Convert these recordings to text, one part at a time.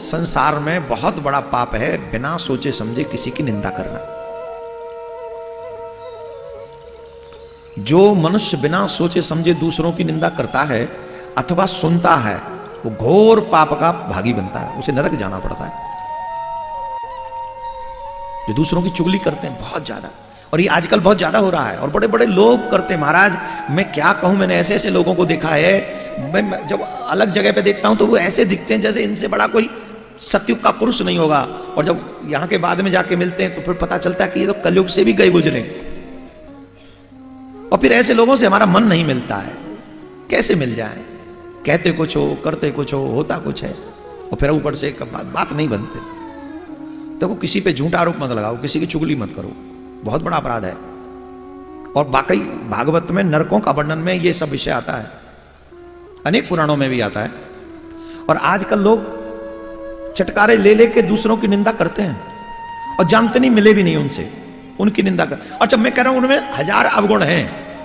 संसार में बहुत बड़ा पाप है बिना सोचे समझे किसी की निंदा करना। जो मनुष्य बिना सोचे समझे दूसरों की निंदा करता है अथवा सुनता है वो घोर पाप का भागी बनता है, उसे नरक जाना पड़ता है। जो दूसरों की चुगली करते हैं बहुत ज्यादा, और ये आजकल बहुत ज्यादा हो रहा है और बड़े बड़े लोग करते हैं। महाराज मैं क्या कहूं, मैंने ऐसे ऐसे लोगों को देखा है, मैं जब अलग जगह पे देखता हूं तो वो ऐसे दिखते हैं जैसे इनसे बड़ा कोई सतयुग का पुरुष नहीं होगा, और जब यहां के बाद में जाके मिलते हैं तो फिर पता चलता है कि ये तो कलयुग से भी गए गुजरे। और फिर ऐसे लोगों से हमारा मन नहीं मिलता है, कैसे मिल जाए? कहते कुछ हो, करते कुछ हो, होता कुछ है, और फिर ऊपर से बात नहीं बनते। देखो किसी पे झूठा आरोप मत लगाओ, किसी की चुगली मत करो, बहुत बड़ा अपराध है। और बाकी भागवत में नरकों का वर्णन में ये सब विषय आता है, अनेक पुराणों में भी आता है। और आजकल लोग चटकारे ले लेके दूसरों की निंदा करते हैं और जानते नहीं, मिले भी नहीं उनसे, उनकी निंदा कर। और जब मैं कह रहा हूं उनमें 1000 अवगुण हैं,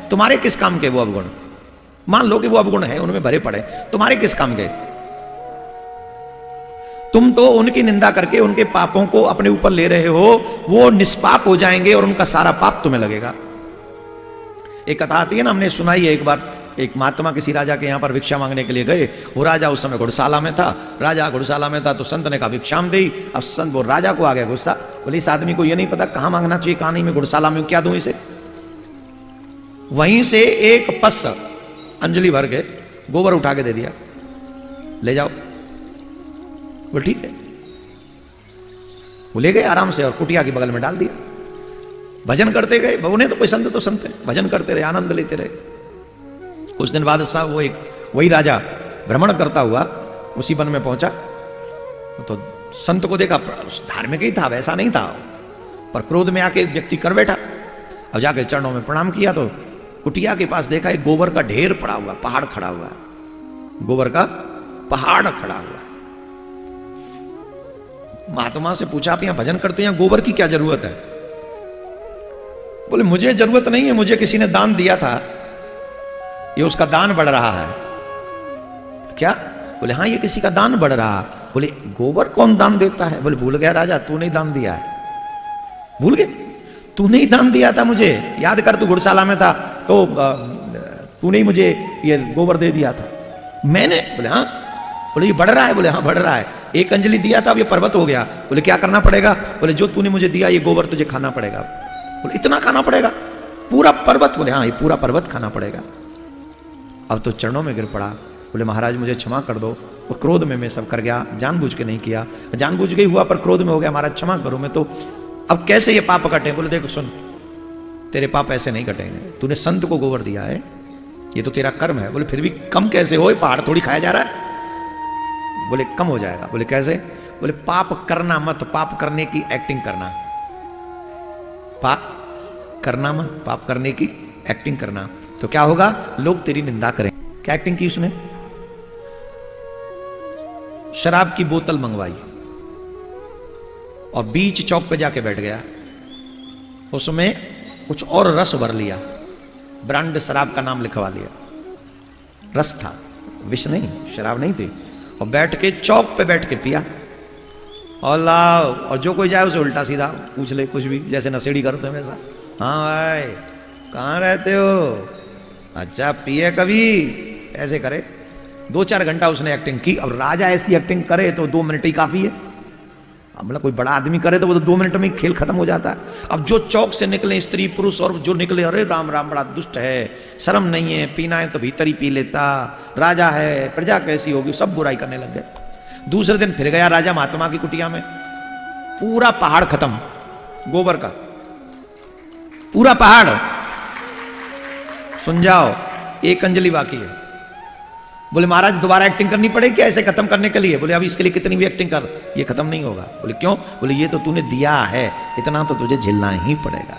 तुम्हारे किस काम के वो अवगुण? मान लो कि वो अवगुण है, उनमें भरे पड़े, तुम्हारे किस काम के? तुम तो उनकी निंदा करके उनके पापों को अपने ऊपर ले रहे हो, वो निष्पाप हो जाएंगे और उनका सारा पाप तुम्हें लगेगा। एक कथा आती है ना, हमने सुनाई है एक बार। एक महात्मा किसी राजा के यहां पर भिक्षा मांगने के लिए गए। वो राजा उस समय घुड़शाला में था, राजा घुड़शाला में था, तो संत ने कहा भिक्षाम दी। अब संत वो राजा को आ गया गुस्सा, बोले इस आदमी को ये नहीं पता कहां मांगना चाहिए कहां नहीं, मैं घुड़शाला में क्या दूं इसे। वहीं से एक पस अंजलि भर के गोबर उठा के दे दिया, ले जाओ। बोले ठीक है, वो ले गए आराम से और कुटिया के बगल में डाल दिया। भजन करते गए, उन्हें तो कोई संत तो संत है, भजन करते रहे, आनंद लेते रहे। कुछ दिन बाद साहब वो एक वही राजा भ्रमण करता हुआ उसी वन में पहुंचा, तो संत को देखा, धार्मिक ही था, वैसा नहीं था, पर क्रोध में आके व्यक्ति कर बैठा और जाके चरणों में प्रणाम किया। तो कुटिया के पास देखा एक गोबर का ढेर पड़ा हुआ, पहाड़ खड़ा हुआ है, गोबर का पहाड़ खड़ा हुआ है। महात्मा से पूछा आप यहां भजन करते हैं, गोबर की क्या जरूरत है? बोले मुझे जरूरत नहीं है, मुझे किसी ने दान दिया था, ये उसका दान बढ़ रहा है। क्या? बोले हाँ ये किसी का दान बढ़ रहा। बोले गोबर कौन दान देता है? बोले भूल गया राजा, तूने ही दान दिया है। भूल गए? तूने ही दान दिया था मुझे, याद कर, तू घुड़शाला में था तो तूने ही मुझे ये गोबर दे दिया था। मैंने? बोले हाँ। बोले ये बढ़ रहा है? बोले हाँ बढ़ रहा है, एक अंजलि दिया था अब ये पर्वत हो गया। बोले क्या करना पड़ेगा? बोले जो तूने मुझे दिया ये गोबर तुझे खाना पड़ेगा। बोले इतना खाना पड़ेगा? पूरा पर्वत? बोले हाँ ये पूरा पर्वत खाना पड़ेगा। अब तो चरणों में गिर पड़ा, बोले महाराज मुझे क्षमा कर दो, वो क्रोध में मैं सब कर गया, जानबूझ के नहीं किया, जानबूझ के ही हुआ पर क्रोध में हो गया, महाराज क्षमा करो। मैं तो अब कैसे ये पाप कटे? बोले देखो सुन, तेरे पाप ऐसे नहीं कटेंगे, तूने संत को गोबर दिया है, ये तो तेरा कर्म है। बोले फिर भी कम कैसे हो, पहाड़ थोड़ी खाया जा रहा है। बोले कम हो जाएगा। बोले कैसे? बोले पाप करना मत, पाप करने की एक्टिंग करना, पाप करना मत, पाप करने की एक्टिंग करना, तो क्या होगा? लोग तेरी निंदा करें। क्या एक्टिंग की उसने? शराब की बोतल मंगवाई और बीच चौक पे जाके बैठ गया, उसमें कुछ और रस भर लिया, ब्रांड शराब का नाम लिखवा लिया, रस था, विष नहीं, शराब नहीं थी, और बैठ के चौक पे बैठ के पिया। और लाओ, और जो कोई जाए उसे उल्टा सीधा पूछ ले कुछ भी, जैसे नशेड़ी करते हैं वैसा। हाँ भाई कहाँ रहते हो? अच्छा पिए कभी? ऐसे करे। 2-4 घंटा उसने एक्टिंग की। अब राजा ऐसी एक्टिंग करे तो 2 मिनट ही काफी है। अब मतलब कोई बड़ा आदमी करे तो वो तो 2 मिनट में ही खेल खत्म हो जाता है। अब जो चौक से निकले स्त्री पुरुष और जो निकले, अरे राम राम बड़ा दुष्ट है, शर्म नहीं है, पीना है तो भीतर ही पी लेता, राजा है, प्रजा कैसी होगी, सब बुराई करने लग गए। दूसरे दिन फिर गया राजा महात्मा की कुटिया में, पूरा पहाड़ खत्म गोबर का, पूरा पहाड़। सुन जाओ, एक अंजलि बाकी है। बोले महाराज दोबारा एक्टिंग करनी पड़ेगी क्या ऐसे खत्म करने के लिए? बोले अब इसके लिए कितनी भी एक्टिंग कर, ये खत्म नहीं होगा। बोले क्यों? बोले ये तो तूने दिया है, इतना तो तुझे झेलना ही पड़ेगा।